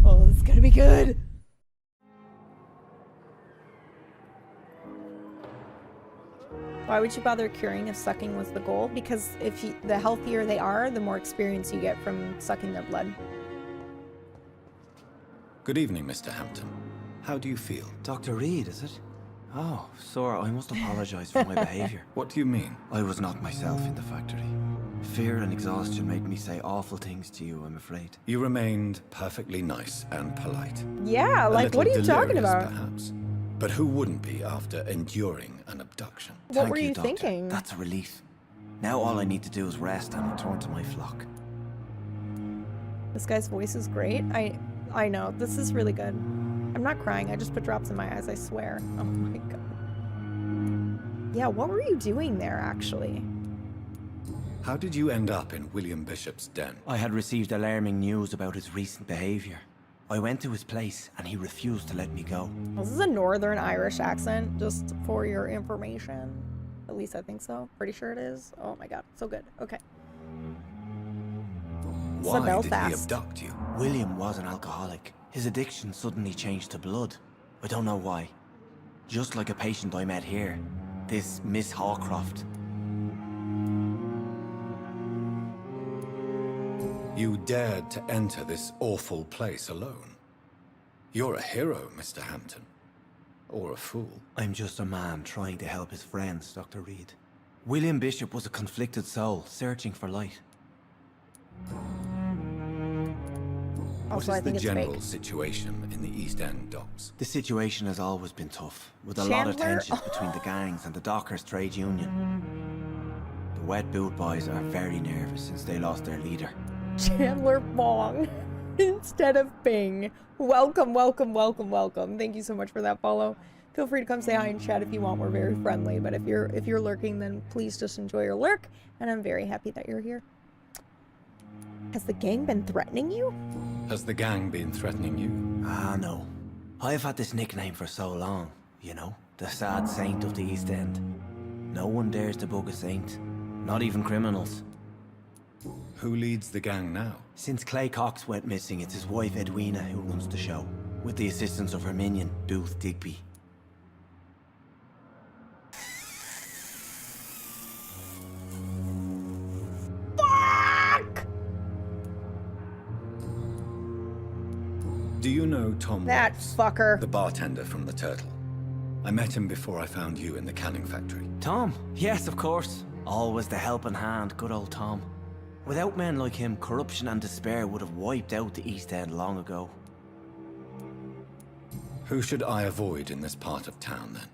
Oh, this is gonna be good. Why would you bother curing if sucking was the goal? Because the healthier they are, the more experience you get from sucking their blood. Good evening, Mr. Hampton. How do you feel? Dr. Reed, is it? Oh, sir, I must apologize for my behavior. What do you mean? I was not myself in the factory. Fear and exhaustion made me say awful things to you, I'm afraid. You remained perfectly nice and polite. Yeah, like, what are you talking about? Perhaps. But who wouldn't be after enduring an abduction? What were you Doctor. thinking? That's a relief. Now all I need to do is rest and return to my flock. This guy's voice is great. I know, this is really good. I'm not crying, I just put drops in my eyes, I swear. Oh my god. Yeah, what were you doing there, actually? How did you end up in William Bishop's den? I had received alarming news about his recent behavior. I went to his place and he refused to let me go. This is a Northern Irish accent, just for your information. At least I think so. Pretty sure it is. Oh my god, so good. Okay. Why did he abduct you? William was an alcoholic. His addiction suddenly changed to blood. I don't know why. Just like a patient I met here. This Miss Hawcroft. You dared to enter this awful place alone. You're a hero, Mr. Hampton. Or a fool. I'm just a man trying to help his friends, Dr. Reed. William Bishop was a conflicted soul, searching for light. Also, what I is think the it's general fake. situation in the East End docks? The situation has always been tough, with a lot of Chandler? tensions between the gangs and the dockers' trade union. The Wet Boot Boys are very nervous since they lost their leader. Chandler Bong instead of Bing. Welcome, welcome, welcome, welcome. Thank you so much for that follow. Feel free to come say hi in chat if you want. We're very friendly, but if you're lurking, then please just enjoy your lurk, and I'm very happy that you're here. Has the gang been threatening you? Has the gang been threatening you? Ah, no. I've had this nickname for so long, you know, the sad saint of the East End. No one dares to bug a saint, not even criminals. Who leads the gang now? Since Clay Cox went missing, it's his wife Edwina who runs the show, with the assistance of her minion, Booth Digby. Fuck! Do you know Tom That Ross, fucker. the bartender from the Turtle? I met him before I found you in the canning factory. Tom? Yes, of course. Always the helping hand, good old Tom. Without men like him, corruption and despair would have wiped out the East End long ago. Who should I avoid in this part of town, then?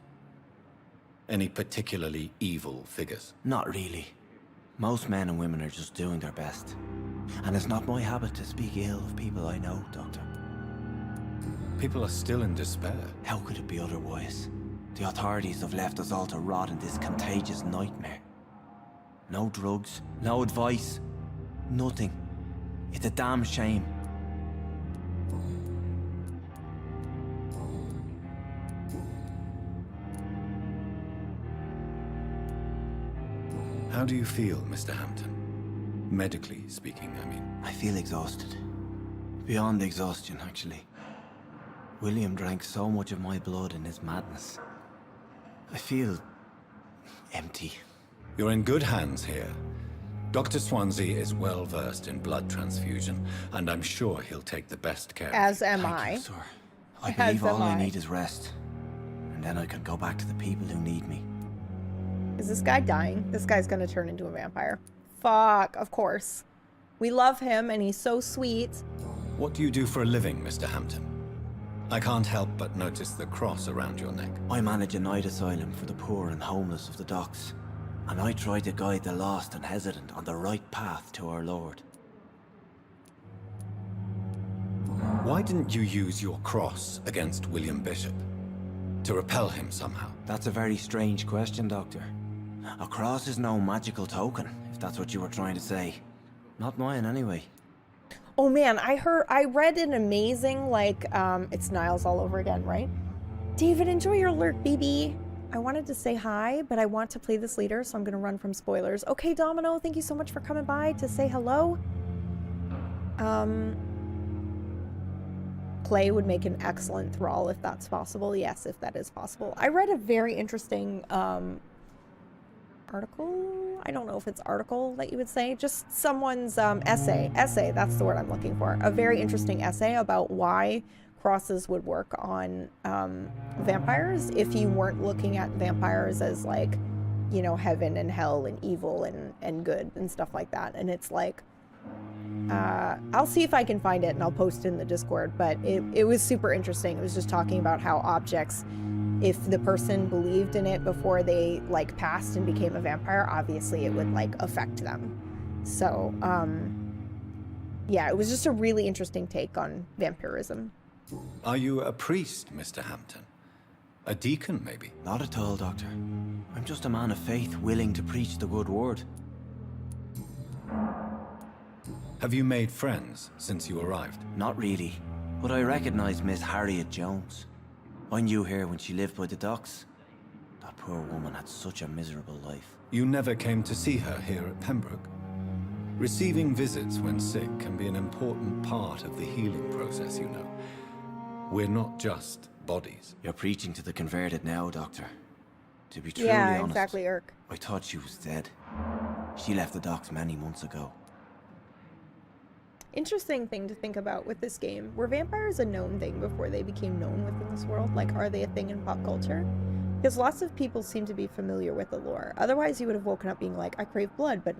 Any particularly evil figures? Not really. Most men and women are just doing their best. And it's not my habit to speak ill of people I know, Doctor. People are still in despair. How could it be otherwise? The authorities have left us all to rot in this contagious nightmare. No drugs, no advice, nothing. It's a damn shame. How do you feel, Mr. Hampton? Medically speaking, I mean. I feel exhausted. Beyond exhaustion, actually. William drank so much of my blood in his madness. I feel empty. You're in good hands here. Dr. Swansea is well versed in blood transfusion, and I'm sure he'll take the best care of you. As am Thank I. you, sir. I As believe all am I I. need is rest. And then I can go back to the people who need me. Is this guy dying? This guy's gonna turn into a vampire. Fuck, of course. We love him, and he's so sweet. What do you do for a living, Mr. Hampton? I can't help but notice the cross around your neck. I manage a night asylum for the poor and homeless of the docks. And I try to guide the lost and hesitant on the right path to our Lord. Why didn't you use your cross against William Bishop? To repel him somehow? That's a very strange question, Doctor. A cross is no magical token, if that's what you were trying to say. Not mine, anyway. Oh man, I read an amazing, like, it's Niles all over again, right? David, enjoy your lurk, BB. I wanted to say hi, but I want to play this later, so I'm gonna run from spoilers. Okay, Domino, thank you so much for coming by to say hello. Clay would make an excellent thrall if that's possible. Yes, if that is possible. I read a very interesting article. I don't know if it's article that you would say. Just someone's essay. Essay, that's the word I'm looking for. A very interesting essay about why crosses would work on vampires if you weren't looking at vampires as like, you know, heaven and hell and evil and good and stuff like that. And it's like, I'll see if I can find it and I'll post it in the Discord, but it was super interesting. It was just talking about how objects, if the person believed in it before they like passed and became a vampire, obviously it would like affect them. So, yeah, it was just a really interesting take on vampirism. Are you a priest, Mr. Hampton? A deacon, maybe? Not at all, Doctor. I'm just a man of faith willing to preach the good word. Have you made friends since you arrived? Not really, but I recognize Miss Harriet Jones. I knew her when she lived by the docks. That poor woman had such a miserable life. You never came to see her here at Pembroke? Receiving visits when sick can be an important part of the healing process, you know. We're not just bodies. You're preaching to the converted now, Doctor. To be truly Yeah, honest, exactly, Irk. I thought she was dead. She left the docks many months ago. Interesting thing to think about with this game. Were vampires a known thing before they became known within this world? Like, are they a thing in pop culture? Because lots of people seem to be familiar with the lore. Otherwise, you would have woken up being like, I crave blood, but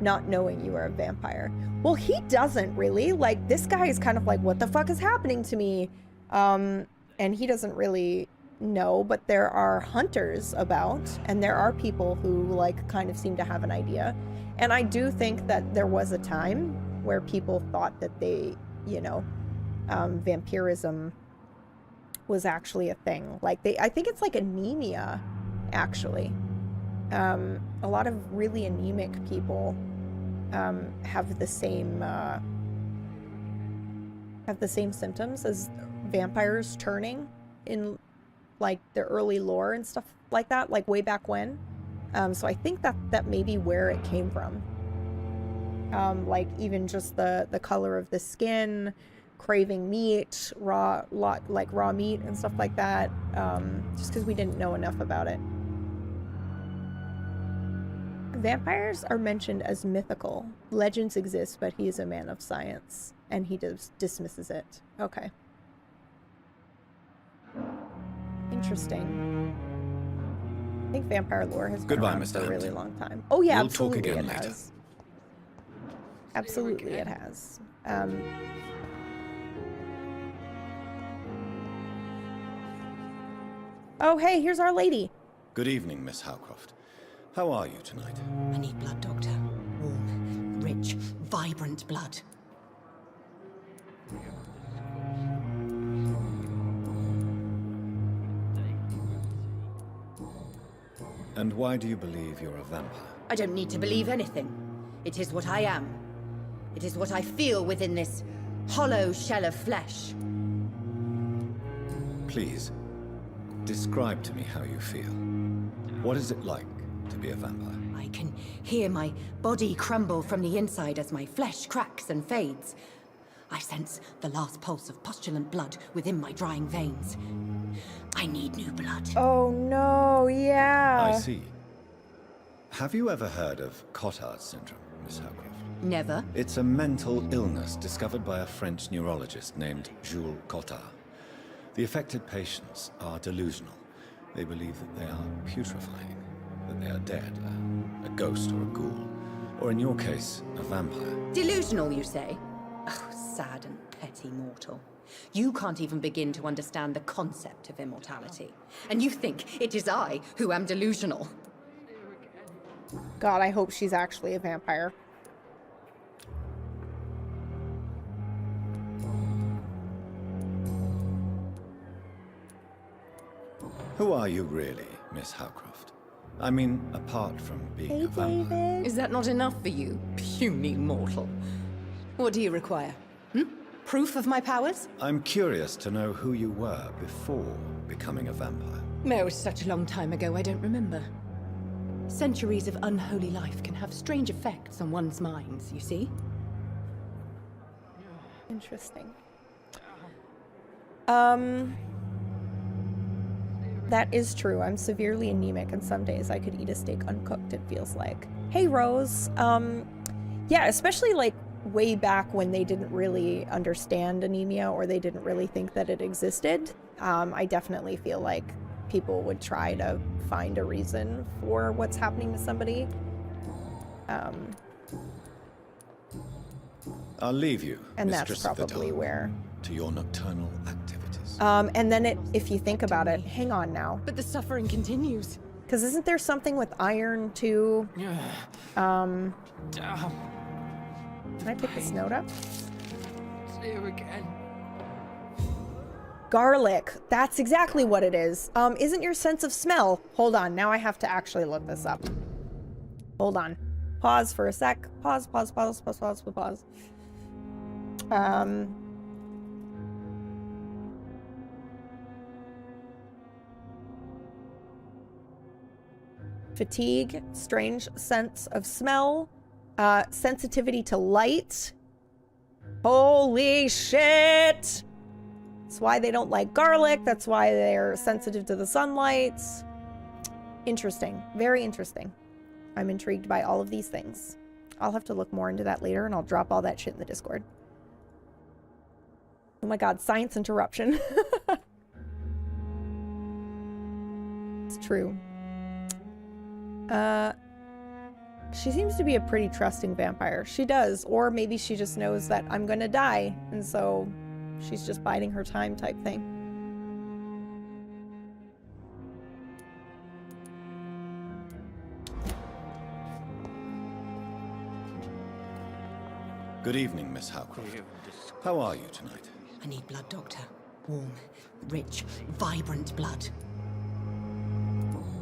not knowing you are a vampire. Well, he doesn't really. Like, this guy is kind of like, what the fuck is happening to me? And he doesn't really know, but there are hunters about, and there are people who, like, kind of seem to have an idea. And I do think that there was a time where people thought that they, you know, vampirism was actually a thing. Like, I think it's like anemia, actually. A lot of really anemic people have the same symptoms as vampires turning in, like, the early lore and stuff like that, like way back when. So I think that may be where it came from. Like even just the color of the skin, craving meat, raw meat and stuff like that, just because we didn't know enough about it. Vampires are mentioned as mythical. Legends exist, but he is a man of science, and he dismisses it. Okay. Interesting. I think vampire lore has been around for a really long time. Oh yeah, absolutely it has. Absolutely it has. Oh hey, here's Our Lady. Good evening, Miss Howcroft. How are you tonight? I need blood, Doctor. Warm, rich, vibrant blood. And why do you believe you're a vampire? I don't need to believe anything. It is what I am. It is what I feel within this hollow shell of flesh. Please, describe to me how you feel. What is it like to be a vampire? I can hear my body crumble from the inside as my flesh cracks and fades. I sense the last pulse of postulant blood within my drying veins. I need new blood. Oh no, yeah. I see. Have you ever heard of Cotard syndrome, Miss Howcroft? Never. It's a mental illness discovered by a French neurologist named Jules Cotard. The affected patients are delusional. They believe that they are putrefying, that they are dead, a ghost or a ghoul, or in your case, a vampire. Delusional, you say? Oh, sad and petty mortal. You can't even begin to understand the concept of immortality. And you think it is I who am delusional. God, I hope she's actually a vampire. Who are you really, Miss Howcroft? I mean, apart from being a vampire. David. Is that not enough for you, puny mortal? What do you require? Proof of my powers? I'm curious to know who you were before becoming a vampire. Oh, it's such a long time ago, I don't remember. Centuries of unholy life can have strange effects on one's minds, you see? Interesting. That is true. I'm severely anemic, and some days I could eat a steak uncooked, it feels like. Hey, Rose. Yeah, especially like way back when they didn't really understand anemia or they didn't really think that it existed. I definitely feel like people would try to find a reason for what's happening to somebody. I'll leave you, And Mistress that's of the probably Dark, where. to your nocturnal activities. And then if you think about it, hang on now. But the suffering continues. Because isn't there something with iron too? Can I pick this note up? It's here again. Garlic. That's exactly what it is. Isn't your sense of smell? Hold on. Now I have to actually look this up. Hold on. Pause for a sec. Pause. Fatigue, strange sense of smell, sensitivity to light. Holy shit! That's why they don't like garlic. That's why they're sensitive to the sunlight. Interesting. Very interesting. I'm intrigued by all of these things. I'll have to look more into that later, and I'll drop all that shit in the Discord. Oh my god, science interruption. It's true. She seems to be a pretty trusting vampire. She does. Or maybe she just knows that I'm gonna die, and so she's just biding her time type thing. Good evening, Miss Howcroft. How are you tonight? I need blood, Doctor. Warm, rich, vibrant blood.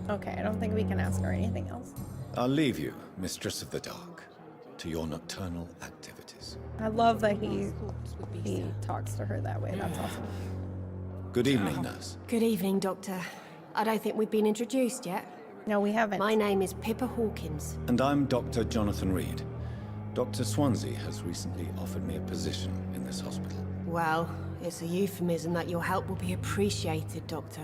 Okay, I don't think we can ask her anything else. I'll leave you, Mistress of the Dark, to your nocturnal activities. I love that he talks to her that way. That's awesome. Good evening, nurse. Good evening, Doctor. I don't think we've been introduced yet. No, we haven't. My name is Pippa Hawkins. And I'm Dr. Jonathan Reed. Dr. Swansea has recently offered me a position in this hospital. Well, it's a euphemism that your help will be appreciated, Doctor.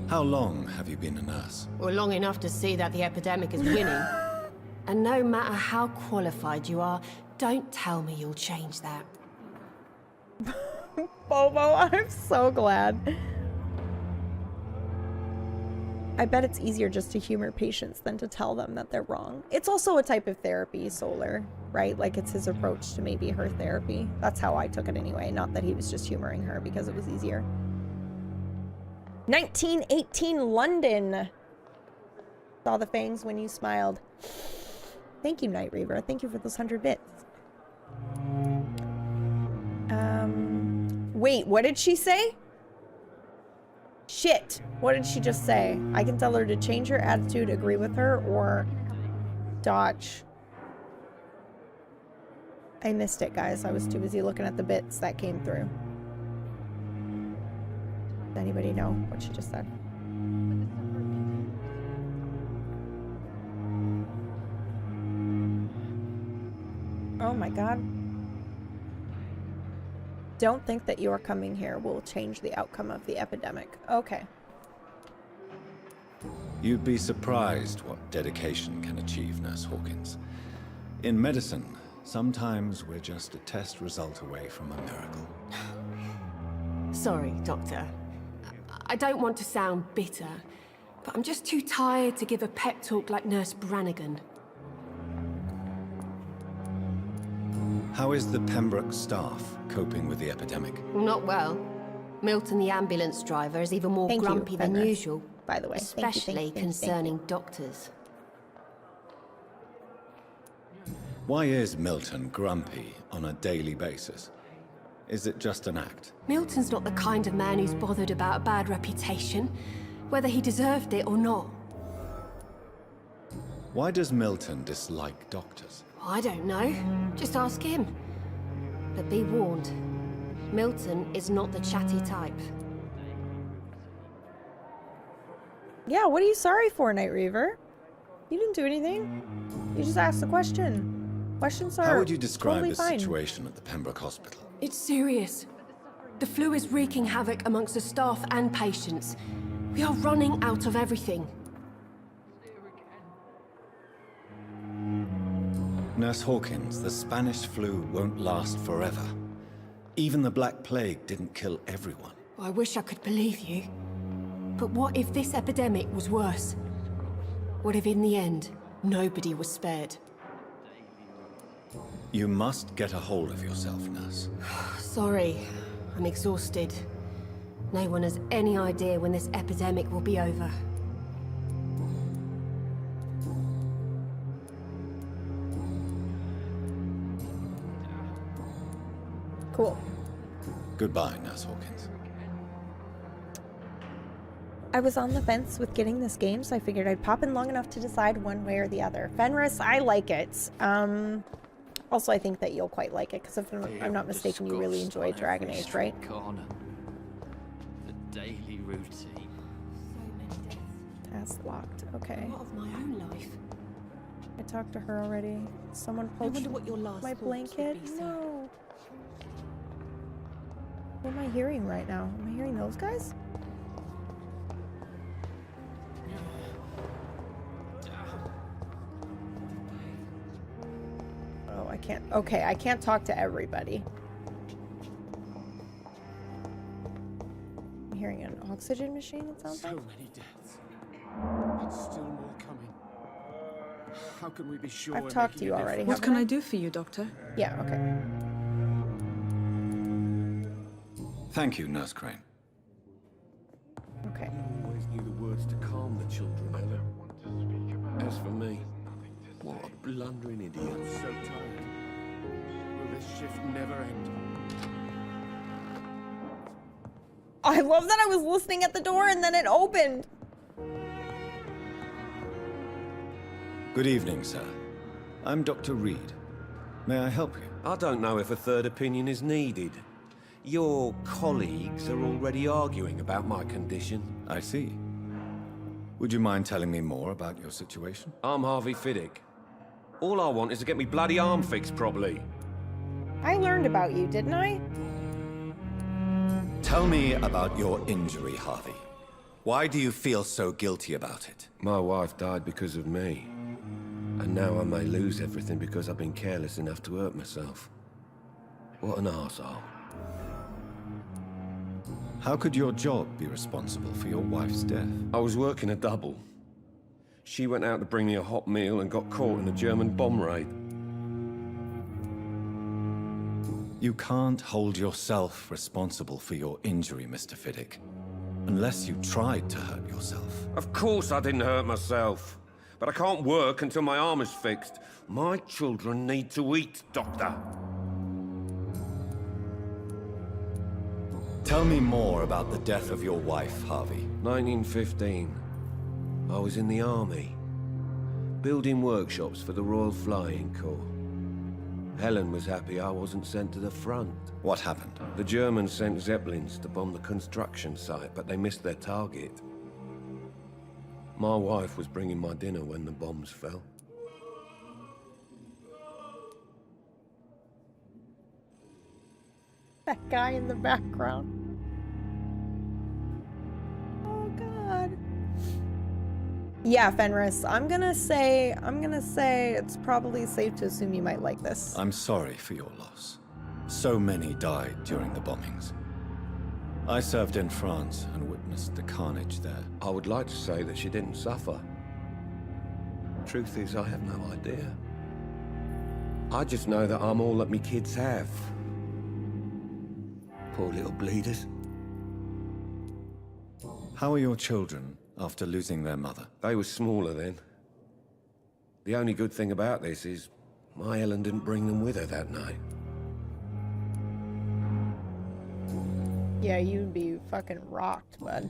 How long have you been a nurse? Well, long enough to see that the epidemic is winning. And no matter how qualified you are, don't tell me you'll change that. Bobo, I'm so glad. I bet it's easier just to humor patients than to tell them that they're wrong. It's also a type of therapy, Solar, right? Like, it's his approach to maybe her therapy. That's how I took it anyway, not that he was just humoring her because it was easier. 1918 London. Saw the fangs when you smiled. Thank you, Night Reaver. Thank you for those 100 bits. Wait, what did she say? Shit. What did she just say? I can tell her to change her attitude, agree with her, or dodge. I missed it, guys. I was too busy looking at the bits that came through. Does anybody know what she just said? Oh my god. Don't think that your coming here will change the outcome of the epidemic. Okay. You'd be surprised what dedication can achieve, Nurse Hawkins. In medicine, sometimes we're just a test result away from a miracle. Sorry, Doctor. I don't want to sound bitter, but I'm just too tired to give a pep talk like Nurse Brannigan. How is the Pembroke staff coping with the epidemic? Not well. Milton, the ambulance driver, is even more Thank you, grumpy than Fenris, usual. by the way. Thank you, Especially thank you. concerning doctors. Why is Milton grumpy on a daily basis? Is it just an act? Milton's not the kind of man who's bothered about a bad reputation, whether he deserved it or not. Why does Milton dislike doctors? I don't know. Just ask him. But be warned, Milton is not the chatty type. Yeah, what are you sorry for, Night Reaver? You didn't do anything. You just asked a question. Questions are How would you describe totally the fine. situation at the Pembroke Hospital? It's serious. The flu is wreaking havoc amongst the staff and patients. We are running out of everything. Nurse Hawkins, the Spanish flu won't last forever. Even the Black Plague didn't kill everyone. I wish I could believe you. But what if this epidemic was worse? What if in the end, nobody was spared? You must get a hold of yourself, Nurse. Sorry, I'm exhausted. No one has any idea when this epidemic will be over. Cool. Goodbye, Nurse Hawkins. I was on the fence with getting this game, so I figured I'd pop in long enough to decide one way or the other. Fenris, I like it. Also, I think that you'll quite like it, because if I'm not mistaken, you really enjoyed Dragon Age, right? Corner. The daily routine. Task locked. Okay. What of my own life? I talked to her already. Someone I poached wonder what your last my thoughts would blanket. be, sir. No. What am I hearing right now? Am I hearing those guys? Oh, I can't. Okay, I can't talk to everybody. I'm hearing an oxygen machine, it sounds like. So many deaths, and still more coming. How can we be sure? I've we're talked to making you a already. difference? What can I do for you, Doctor? Yeah, okay. Thank you, Nurse Crane. Okay. Always knew the words to calm the children, Ella. As for me, what a blundering idiot. I'm so tired. Will this shift never end? I love that I was listening at the door and then it opened. Good evening, sir. I'm Dr. Reed. May I help you? I don't know if a third opinion is needed. Your colleagues are already arguing about my condition. I see. Would you mind telling me more about your situation? I'm Harvey Fiddick. All I want is to get me bloody arm fixed properly. I learned about you, didn't I? Tell me about your injury, Harvey. Why do you feel so guilty about it? My wife died because of me. And now I may lose everything because I've been careless enough to hurt myself. What an arsehole. How could your job be responsible for your wife's death? I was working a double. She went out to bring me a hot meal and got caught in a German bomb raid. You can't hold yourself responsible for your injury, Mr. Fiddick. Unless you tried to hurt yourself. Of course I didn't hurt myself. But I can't work until my arm is fixed. My children need to eat, Doctor. Tell me more about the death of your wife, Harvey. 1915. I was in the army. Building workshops for the Royal Flying Corps. Helen was happy I wasn't sent to the front. What happened? The Germans sent Zeppelins to bomb the construction site, but they missed their target. My wife was bringing my dinner when the bombs fell. That guy in the background. Oh god. Yeah, Fenris, I'm gonna say it's probably safe to assume you might like this. I'm sorry for your loss. So many died during the bombings. I served in France and witnessed the carnage there. I would like to say that she didn't suffer. Truth is, I have no idea. I just know that I'm all that me kids have. Poor little bleeders. How are your children after losing their mother? They were smaller then. The only good thing about this is my Ellen didn't bring them with her that night. Yeah, you'd be fucking rocked, bud.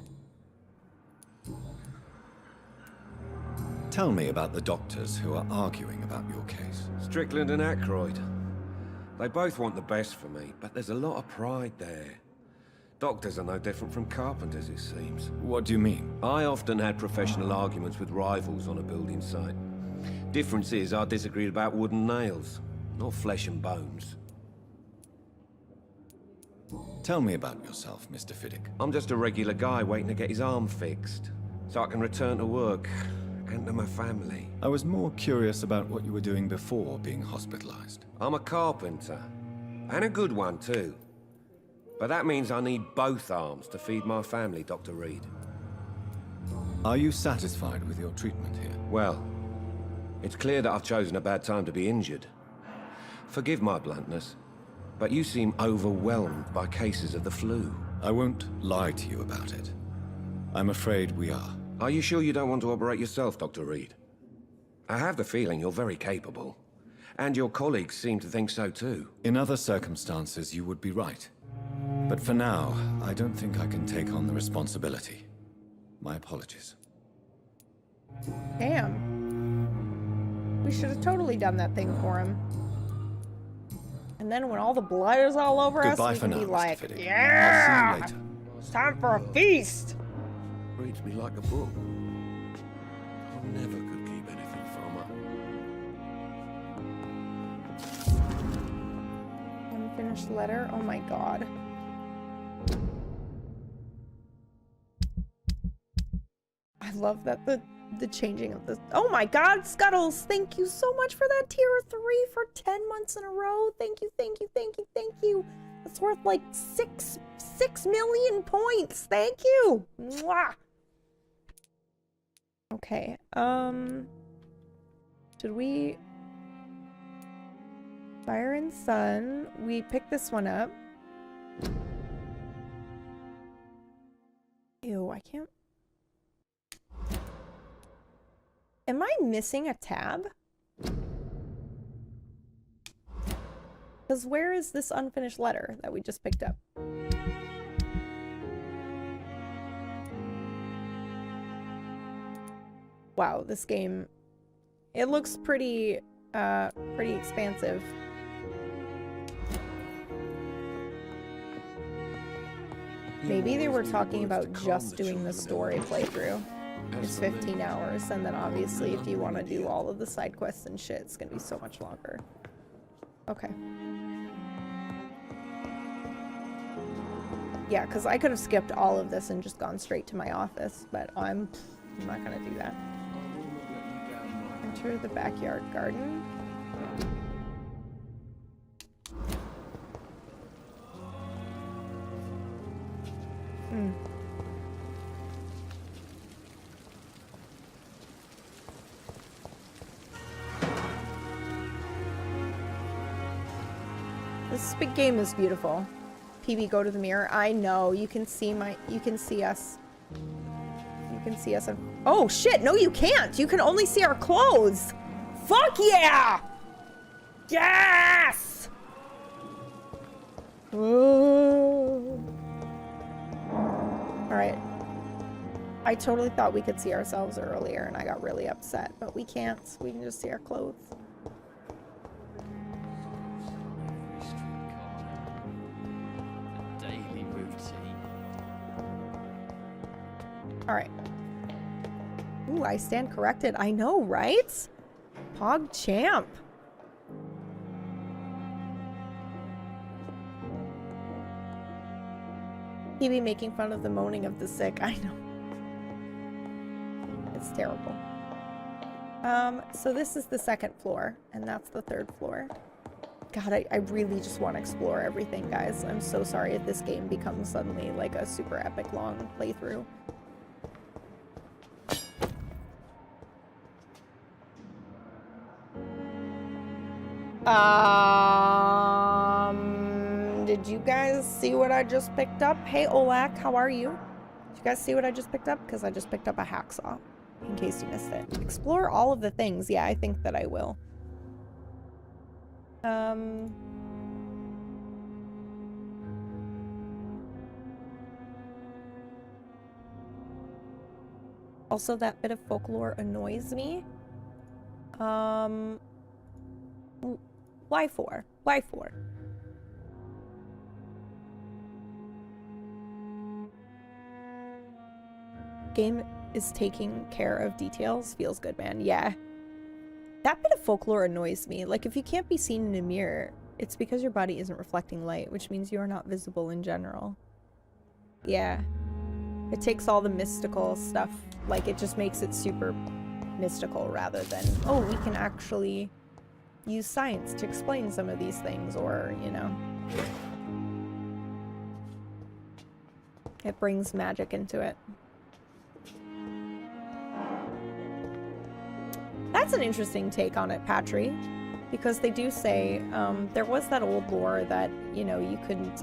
Tell me about the doctors who are arguing about your case. Strickland and Aykroyd. They both want the best for me, but there's a lot of pride there. Doctors are no different from carpenters, it seems. What do you mean? I often had professional arguments with rivals on a building site. Difference is, I disagreed about wooden nails, not flesh and bones. Tell me about yourself, Mr. Fiddick. I'm just a regular guy waiting to get his arm fixed, so I can return to work and to my family. I was more curious about what you were doing before being hospitalized. I'm a carpenter, and a good one too. But that means I need both arms to feed my family, Dr. Reed. Are you satisfied with your treatment here? Well, it's clear that I've chosen a bad time to be injured. Forgive my bluntness, but you seem overwhelmed by cases of the flu. I won't lie to you about it. I'm afraid we are. Are you sure you don't want to operate yourself, Dr. Reed? I have the feeling you're very capable. And your colleagues seem to think so too. In other circumstances, you would be right. But for now, I don't think I can take on the responsibility. My apologies. Damn. We should have totally done that thing for him. And then when all the blood is all over Goodbye us, we for can now, be Mr. like, Fiddick. yeah! I'll see you later. It's time for a feast! Reads me like a book. I never could keep anything from her. Unfinished letter? Oh my god. I love that the changing of the... Oh my god, Scuttles! Thank you so much for that tier 3 for 10 months in a row. Thank you, thank you, thank you, thank you. That's worth like 6 million points. Thank you! Mwah! Okay, did we... Fire and Sun. We picked this one up. Ew, I can't... Am I missing a tab? Because where is this unfinished letter that we just picked up? Wow, this game... It looks pretty expansive. Maybe they were talking about just doing the story playthrough. It's 15 hours, and then obviously if you want to do all of the side quests and shit, it's gonna be so much longer. Okay. Yeah, because I could have skipped all of this and just gone straight to my office, but I'm not gonna do that. Enter the backyard garden. This big game is beautiful. PB, go to the mirror. I know, you can see us. You can see us. Oh shit, no you can't! You can only see our clothes! Fuck yeah! Yes! Alright. I totally thought we could see ourselves earlier and I got really upset, but we can't. We can just see our clothes. Daily routine. Alright. Ooh, I stand corrected. I know, right? Pog champ. He be making fun of the moaning of the sick. I know. It's terrible. So this is the second floor, and that's the third floor. God, I really just want to explore everything, guys. I'm so sorry if this game becomes suddenly like a super epic long playthrough. Did you guys see what I just picked up? Hey, Olak, how are you? Did you guys see what I just picked up? Because I just picked up a hacksaw, in case you missed it. Explore all of the things. Yeah, I think that I will. Also, that bit of folklore annoys me. Why for? Why for? Game is taking care of details. Feels good, man. Yeah. That bit of folklore annoys me. Like, if you can't be seen in a mirror, it's because your body isn't reflecting light, which means you are not visible in general. Yeah. It takes all the mystical stuff, like, it just makes it super mystical rather than, oh, we can actually use science to explain some of these things, or, you know. It brings magic into it. That's an interesting take on it, Patry, because they do say, there was that old lore that, you know, you couldn't,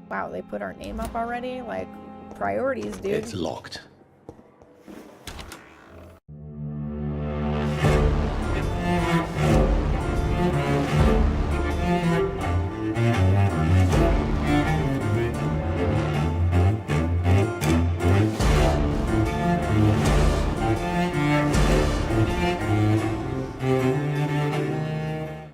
wow, they put our name up already? Like, priorities, dude. It's locked.